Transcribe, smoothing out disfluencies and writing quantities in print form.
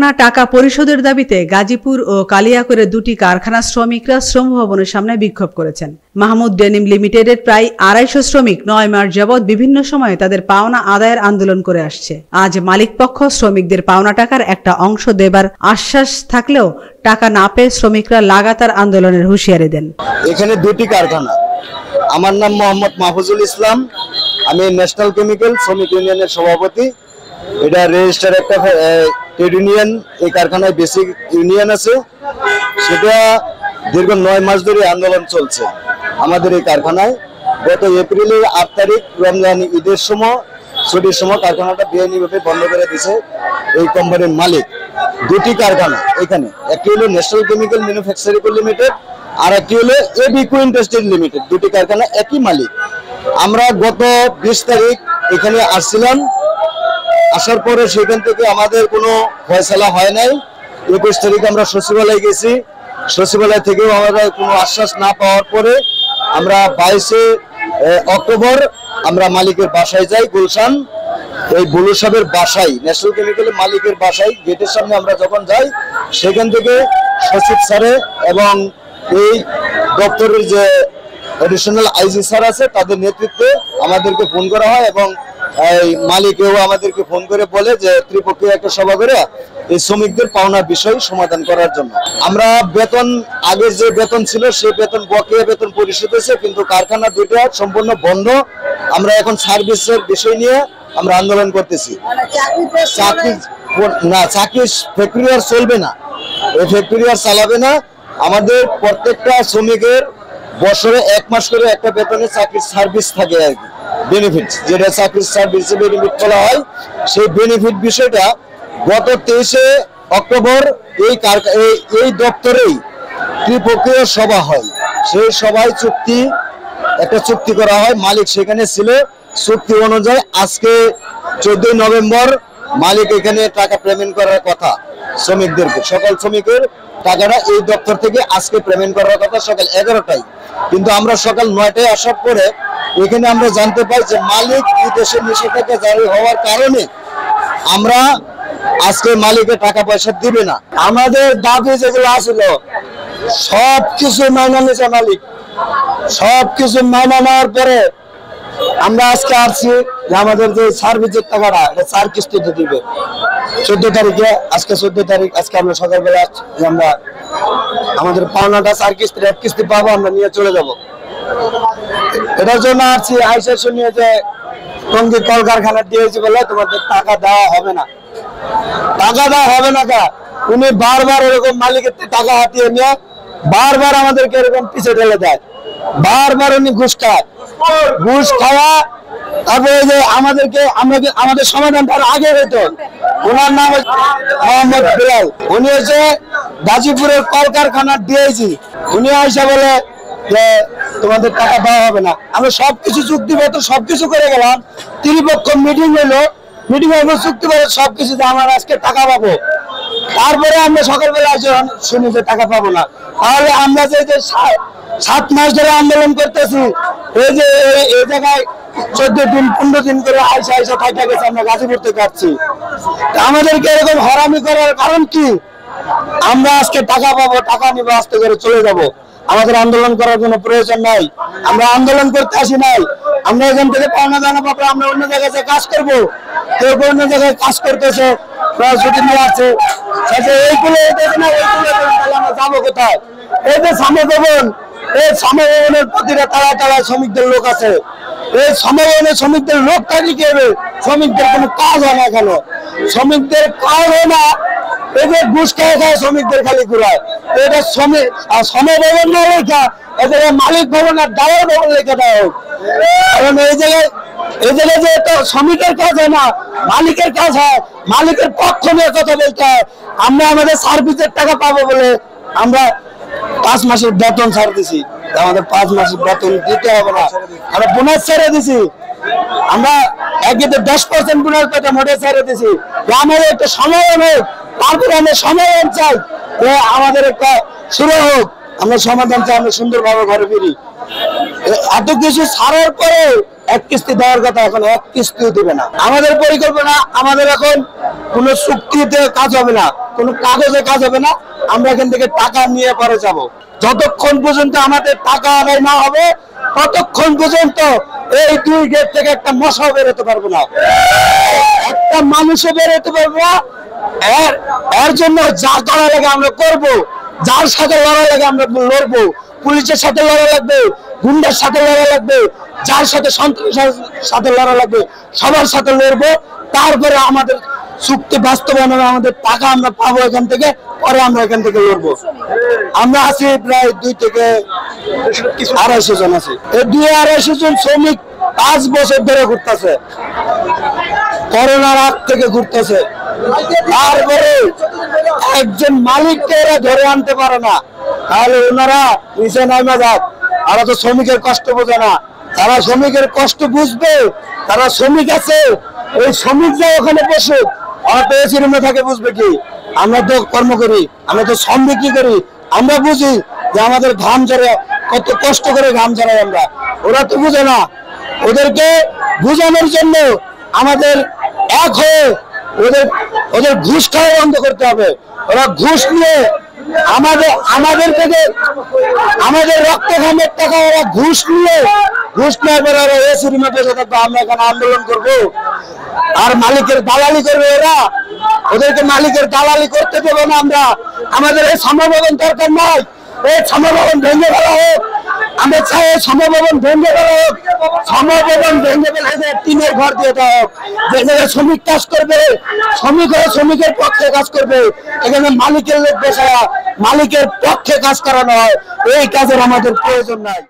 পাওনা টাকা পরিশোধের দাবিতে গাজীপুর ও কালিয়াকৈরে দুটি কারখানা শ্রমিকরা শ্রম ভবনের সামনে বিক্ষোভ করেছেন। মাহমুদ ডেনিম লিমিটেডের প্রায় 250 শ্রমিক 9 মাস যাবৎ বিভিন্ন সময়ে তাদের পাওনা আদায়ের আন্দোলন করে আসছে। আজ মালিকপক্ষ শ্রমিকদের পাওনা টাকার একটা অংশ দেবার আশ্বাস থাকলেও টাকা না পেয়ে শ্রমিকরা লাগাতার আন্দোলনের হুঁশিয়ারি দেন। এখানে দুটি কারখানা। আমার নাম মোহাম্মদ মাহফুজুল ইসলাম, আমি ন্যাশনাল কেমিক্যাল শ্রমিক ইউনিয়নের সভাপতি। এটা রেজিস্টার একটা ট্রেড ইউনিয়ন। এই কারখানায় বেসিক ইউনিয়ন আছে, সেটা দীর্ঘ 9 মাস ধরে আন্দোলন চলছে আমাদের এই কারখানায়। গত এপ্রিলের 8 তারিখ রমজান ঈদের সময় ছুটির সময় কারখানাটা বেআইনিভাবে বন্ধ করে দিয়েছে এই কোম্পানির মালিক। দুটি কারখানা এখানে, একটি হলো ন্যাশনাল কেমিক্যাল ম্যানুফ্যাকচারিং লিমিটেড আর একটি হলো এবিকো ইন্ডাস্ট্রিজ লিমিটেড। দুটি কারখানা একই মালিক। আমরা গত 20 তারিখ এখানে আসছিলাম, আসার পরে সেখান থেকে আমাদের কোনো ফয়সালা হয় নাই। 21 তারিখ আমরা সচিবালয়ে গেছি, সচিবালয় থেকেও আমরা কোনো আশ্বাস না পাওয়ার পরে আমরা 22 অক্টোবর আমরা মালিকের বাসায় যাই, গুলশান। এই বুলু সাহেবের বাসায়, ন্যাশনাল কেমিক্যালের মালিকের বাসায় গেটের সামনে আমরা যখন যাই, সেখান থেকে সচিব স্যারে এবং এই দপ্তরের যে এডিশনাল আইজি স্যার আছে তাদের নেতৃত্বে আমাদেরকে ফোন করা হয় এবং এই মালিকেও আমাদেরকে ফোন করে বলে যে ত্রিপক্ষীয় একটা সভা করে এই শ্রমিকদের পাওনার বিষয় সমাধান করার জন্য। আমরা বেতন, আগে যে বেতন ছিল সেই বেতন, বকেয়া বেতন পরিশোধ হয়েছে, কিন্তু কারখানা দুটো সম্পূর্ণ বন্ধ। আমরা এখন সার্ভিসের বিষয় নিয়ে আমরা আন্দোলন করতেছি। চাকরি ফ্যাক্টরি আর চলবে না, এই ফ্যাক্টরি আর চালাবে না। আমাদের প্রত্যেকটা শ্রমিকের বছরে 1 মাস করে একটা বেতনে চাকরির সার্ভিস থাকে আর কি, বেনিফিট, যেটা চাকরির সার্ভিস বেনিফিট বলা হয়। সেই বেনিফিট বিষয়টা গত 23 অক্টোবর এই দপ্তরেই ত্রিপক্ষীয় সভা হয়। সেই সভায় একটা চুক্তি করা হয়, মালিক সেখানে ছিল। চুক্তি অনুযায়ী আজকে 14 নভেম্বর মালিক এখানে টাকা পেমেন্ট করার কথা শ্রমিকদেরকে, সকল শ্রমিকের টাকাটা এই দপ্তর থেকে আজকে পেমেন্ট করার কথা সকাল 11টায়। কিন্তু আমরা সকাল 9টায় আসার পরে এখানে আমরা জানতে পাই যে মালিক বিদেশে নিষেধাজ্ঞা জারি হওয়ার কারণে আমরা আজকে মালিকের টাকা পয়সা দিবে না। আমাদের দাবি যেগুলো আছিল সবকিছু মাইনা নিয়েছে মালিক। সবকিছু মাইনা নেওয়ার পরে আমরা আজকে আসছি যে আমাদের যে সার্ভিসের টাকাটা এটা 4 কিস্তিতে দিবে। 14 তারিখে, আজকে 14 তারিখ, আজকে আমরা সকালবেলা আসছি যে আমরা আমাদের পাওনাটা 4 কিস্তির 1 কিস্তি পাবো, আমরা নিয়ে চলে যাব। এটার জন্য আসছি। আইসা শুনিয়ে যে টঙ্গী কলকারখানা দিয়েছি বলে তোমাদের টাকা দেওয়া হবে না, টাকা দেওয়া হবে না। উনি বারবার এরকম মালিকের টাকা হাতিয়ে নিয়ে বারবার আমাদেরকে এরকম পিছিয়ে ঠেলে দেয়। বারবার উনি ঘুষ খায়, ঘুষ খাওয়া। তারপরে যে আমাদের সমাধানটা আগে হতো। ওনার নাম মোহাম্মদ বিলাল, উনি হচ্ছে গাজীপুরের কলকারখানার ডিআইজি। উনি আইসা বলে যে তোমাদের টাকা দেওয়া হবে না। আমরা সবকিছু চুক্তিপত্র সবকিছু করে গেলাম। ত্রিপক্ষ মিটিং হলো, মিটিং হলো চুক্তিপত্র সবকিছু যে আমরা আজকে টাকা পাবো। তারপরে আমরা সকালবেলা শুনি যে টাকা পাবো না। তাহলে আমরা যে 7 মাস ধরে আন্দোলন করতেছি, এই যে এই জায়গায় 14 দিন 15 দিন করে আইসা থাইটা গেছে, আমরা গাজীপুর থেকে আসছি। আমাদেরকে এরকম হরামি করার কারণ কি? আমরা আজকে টাকা পাবো, টাকা নিব, আস্তে করে চলে যাব। আমাদের আন্দোলন করার কোনো প্রয়োজন নাই। আমরা আন্দোলন করতে আসি নাই। আমরা এখান থেকে পাওনা দানা পাবো, আমরা অন্য জায়গায় কাজ করবো। কেউ অন্য জায়গায় কাজ করতেছে, ছুটি নিয়ে আসছে, এইগুলো তাহলে আমরা যাবো কোথায়? এই যে সামভবন, এই সামভবনের প্রতিটা তারা শ্রমিকদের লোক আছে। এই সামভবনের শ্রমিকদের লোক থাকি কি হবে? শ্রমিকদের কোনো কাজ হয় না, কেন শ্রমিকদের কাজ হয় না? এই যে ঘুষ খায় শ্রমিকদের খালি ঘুরায়। এটা সমভবন না লেখা, এদের মালিক ভবন আর দালাল ভবন লেখা দেওয়া হোক। কারণ এই জায়গায় যে একটা শ্রমিকের কাজ হয় না, মালিকের কাজ হয়। মালিকের পক্ষ নিয়ে কথা বলতে হয়। আমরা আমাদের সার্ভিসের টাকা পাবো বলে আমরা 5 মাসের বেতন ছাড় দিছি, আমাদের 5 মাসের বেতন দিতে হবে না। আমরা বোনাস ছেড়ে দিছি, আমরা একদিকে 10% বোনাস পেতে মোটে ছেড়ে দিছি। আমাদের একটা সমাধান হোক, তারপরে আমরা সমাধান চাই, আমাদের একটা শুরু হোক, আমরা সমাধান চাই, আমরা সুন্দরভাবে ঘরে ফিরি। এত কিছু ছাড়ার পরে 1 কিস্তি দেওয়ার কথা, এখন 1 কিস্তিও দিবে না। আমাদের পরিকল্পনা, আমাদের এখন কোন চুক্তিতে কাজ হবে না। কোনো কাগজে কাজ হবে না। আমরা এখান থেকে টাকা নিয়ে পরে যাব। যতক্ষণ পর্যন্ত আমাদের টাকা আদায় না হবে ততক্ষণ পর্যন্ত এই 2 গেট থেকে একটা মশাও বেরোতে পারবো না, একটা মানুষও বেরোতে পারবো না। এর জন্য যা করা লাগে আমরা করব, যার সাথে লড়াই লাগে আমরা লড়বো। পুলিশের সাথে লড়াই লাগবে, গুন্ডার সাথে লড়াই লাগবে, যার সাথে সন্ত্রাসের সাথে লড়াই লাগবে, সবার সাথে লড়বো। তারপরে আমাদের চুক্তি বাস্তবায়ন হবে, আমাদের টাকা আমরা পাবো এখান থেকে, পরে আমরা এখান থেকে লড়বো। আমরা আছি প্রায় 2 থেকে 250 জন আছি। এই 200-250 জন শ্রমিক 5 বছর ধরে ঘুরতেছে, করোনার আগ থেকে ঘুরতেছে। তারপরে একজন মালিককে এরা ধরে আনতে পারে না, তাহলে ওনারা নিচে নামা যাক। ওরা তো শ্রমিকের কষ্ট বোঝে না, তারা শ্রমিকের কষ্ট বুঝবে। তারা শ্রমিক আছে, ওই শ্রমিক যা ওখানে বসে, ওরা তো এসি রুমে থাকে, বুঝবে কি? আমরা তো কর্ম করি, আমরা তো শ্রম বিক্রি করি, আমরা বুঝি যে আমাদের ঘাম ঝরে, কত কষ্ট করে ঘাম ঝরাই আমরা। ওরা তো বুঝে না। ওদেরকে বুঝানোর জন্য আমাদের এক হয়ে ওদের ঘুষ খাওয়া বন্ধ করতে হবে। ওরা ঘুষ নিয়ে আমাদের থেকে আমাদের রক্ত ঘামের টাকা ওরা ঘুষ নেওয়ার পরে ওরা এসি রুমে বসে থাকবে। আমরা এখানে আন্দোলন করব আর মালিকের দালালি করবে ওরা। ওদেরকে মালিকের দালালি করতে দেবো না আমরা। আমাদের এই সমভবন দরকার নাই, এই সমভবন ভেঙে ফেলা হোক। আমরা চাই সমভবন ভেঙে ফেলা হোক, সমভবন ভেঙে ফেলে টিনের ঘর দিয়ে দেওয়া হোক। যেখানে শ্রমিক কাজ করবে, শ্রমিক হয়ে শ্রমিকের পক্ষে কাজ করবে, এখানে মালিকের লোক বসা মালিকের পক্ষে কাজ করানো হয়। এই কাজের আমাদের প্রয়োজন নাই।